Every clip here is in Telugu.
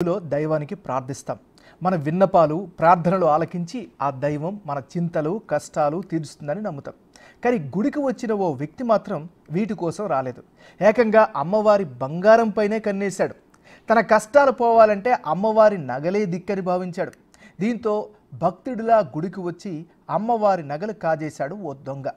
లో దైవానికి ప్రార్థిస్తాం. మన విన్నపాలు, ప్రార్థనలు ఆలకించి ఆ దైవం మన చింతలు, కష్టాలు తీరుస్తుందని నమ్ముతాం. కానీ గుడికి వచ్చిన ఓ వ్యక్తి మాత్రం వీటి కోసం రాలేదు. ఏకంగా అమ్మవారి బంగారం పైనే కన్నేశాడు. తన కష్టాలు పోవాలంటే అమ్మవారి నగలే దిక్కని భావించాడు. దీంతో భక్తుడిలా గుడికి వచ్చి అమ్మవారి నగలు కాజేశాడు ఓ దొంగ.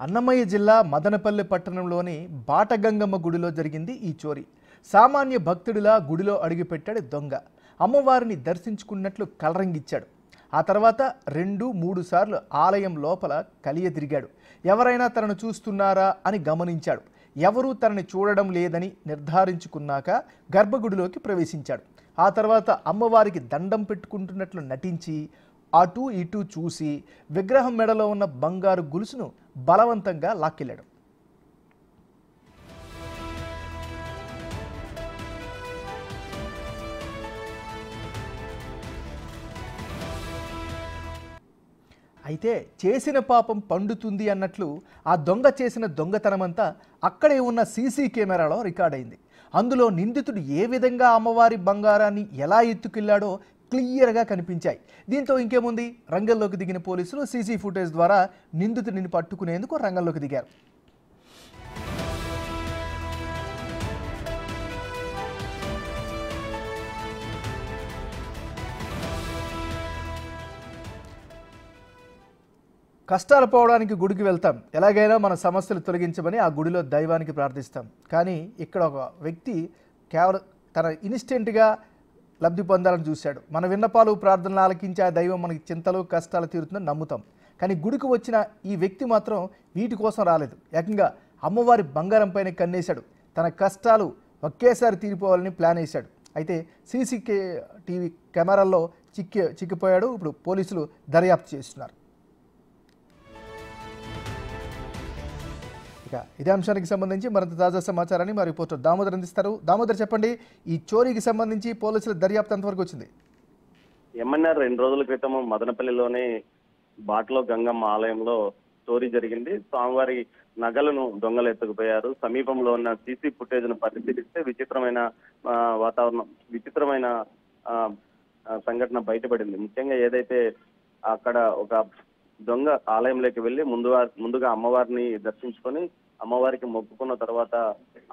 అన్నమయ్య జిల్లా మదనపల్లి పట్టణంలోని బాటగంగమ్మ గుడిలో జరిగింది ఈ చోరీ. సామాన్య భక్తుడిలా గుడిలో అడుగుపెట్టాడు దొంగ. అమ్మవారిని దర్శించుకున్నట్లు కలరంగిచ్చాడు. ఆ తర్వాత 2-3 సార్లు ఆలయం లోపల కలియ తిరిగాడు. ఎవరైనా తనను చూస్తున్నారా అని గమనించాడు. ఎవరూ తనని చూడడం లేదని నిర్ధారించుకున్నాక గర్భగుడిలోకి ప్రవేశించాడు. ఆ తర్వాత అమ్మవారికి దండం పెట్టుకుంటున్నట్లు నటించి అటు ఇటు చూసి విగ్రహం మెడలో ఉన్న బంగారు గొలుసును బలవంతంగా లాక్కెళ్ళాడు. అయితే చేసిన పాపం పండుతుంది అన్నట్లు ఆ దొంగ చేసిన దొంగతనమంతా అక్కడే ఉన్న సీసీ కెమెరాలో రికార్డైంది. అందులో నిందితుడు ఏ విధంగా అమ్మవారి బంగారాన్ని ఎలా ఎత్తుకెళ్లాడో క్లియర్గా కనిపించాయి. దీంతో ఇంకేముంది, రంగంలోకి దిగిన పోలీసులు సీసీ ఫుటేజ్ ద్వారా నిందితుడిని పట్టుకునేందుకు రంగంలోకి దిగారు. కష్టాలు పోవడానికి గుడికి వెళ్తాం, ఎలాగైనా మన సమస్యలు తొలగించమని ఆ గుడిలో దైవానికి ప్రార్థిస్తాం. కానీ ఇక్కడ ఒక వ్యక్తి కేవలం తన ఇన్స్టెంట్గా లబ్ధి పొందాలని చూశాడు. మన విన్నపాలు, ప్రార్థనలు ఆలకించి ఆ దైవం మనకి చింతలు, కష్టాలు తీరుతుందని నమ్ముతాం. కానీ గుడికి వచ్చిన ఈ వ్యక్తి మాత్రం వీటి కోసం రాలేదు. ఏకంగా అమ్మవారి బంగారం పైన కన్నేశాడు. తన కష్టాలు ఒకేసారి తీరిపోవాలని ప్లాన్ వేశాడు. అయితే టీవీ కెమెరాల్లో చిక్కిపోయాడు. ఇప్పుడు పోలీసులు దర్యాప్తు చేస్తున్నారు. ఇదే అంశానికి సంబంధించి మరింత తాజా సమాచారాన్ని మా రిపోర్టర్ దామోదర్ అందిస్తారు. దామోదర్, చెప్పండి, ఈ చోరీకి సంబంధించి పోలీసుల దర్యాప్తు ఎంతవరకు వచ్చింది? ఎంఎన్ఆర్ 2 రోజుల క్రితం మదనపల్లిలోని బాటలో గంగమ్మ ఆలయంలో చోరీ జరిగింది. స్వామివారి నగలను దొంగలు ఎత్తుకుపోయారు. సమీపంలో ఉన్న సీసీ ఫుటేజ్ ను పరిశీలిస్తే విచిత్రమైన వాతావరణం, విచిత్రమైన సంఘటన బయటపడింది. ముఖ్యంగా ఏదైతే అక్కడ ఒక దొంగ ఆలయంలోకి వెళ్లి ముందుగా అమ్మవారిని దర్శించుకొని అమ్మవారికి మొక్కుకున్న తర్వాత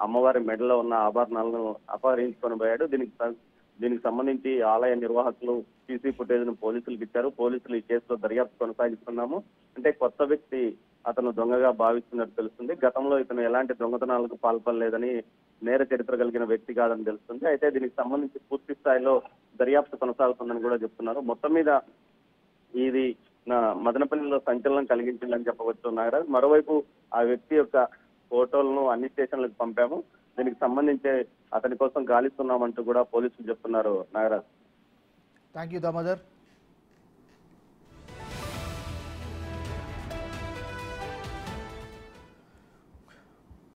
అమ్మవారి మెడలో ఉన్న ఆభరణాలను అపహరించుకొని పోయాడు. దీనికి సంబంధించి ఆలయ నిర్వాహకులు సీసీ ఫుటేజ్ ను పోలీసులకు ఇచ్చారు. పోలీసులు ఈ కేసులో దర్యాప్తు కొనసాగిస్తున్నాము. అంటే కొత్త వ్యక్తి అతను దొంగగా భావిస్తున్నట్టు తెలుస్తుంది. గతంలో ఇతను ఎలాంటి దొంగతనాలకు పాల్పడలేదని, నేర చరిత్ర కలిగిన వ్యక్తి కాదని తెలుస్తుంది. అయితే దీనికి సంబంధించి పూర్తి స్థాయిలో దర్యాప్తు కొనసాగుతుందని కూడా చెప్తున్నారు. మొత్తం మీద ఇది మదనపల్లిలో సంచలనం కలిగించిందని చెప్పవచ్చు నాగరాజ్. మరోవైపు ఆ వ్యక్తి యొక్క ఫోటోలను అన్ని స్టేషన్లకు పంపాము. దీనికి సంబంధించి అతని కోసం గాలిస్తున్నామంటూ కూడా పోలీసులు చెప్తున్నారు నాగరాజ్. Thank you Damodar.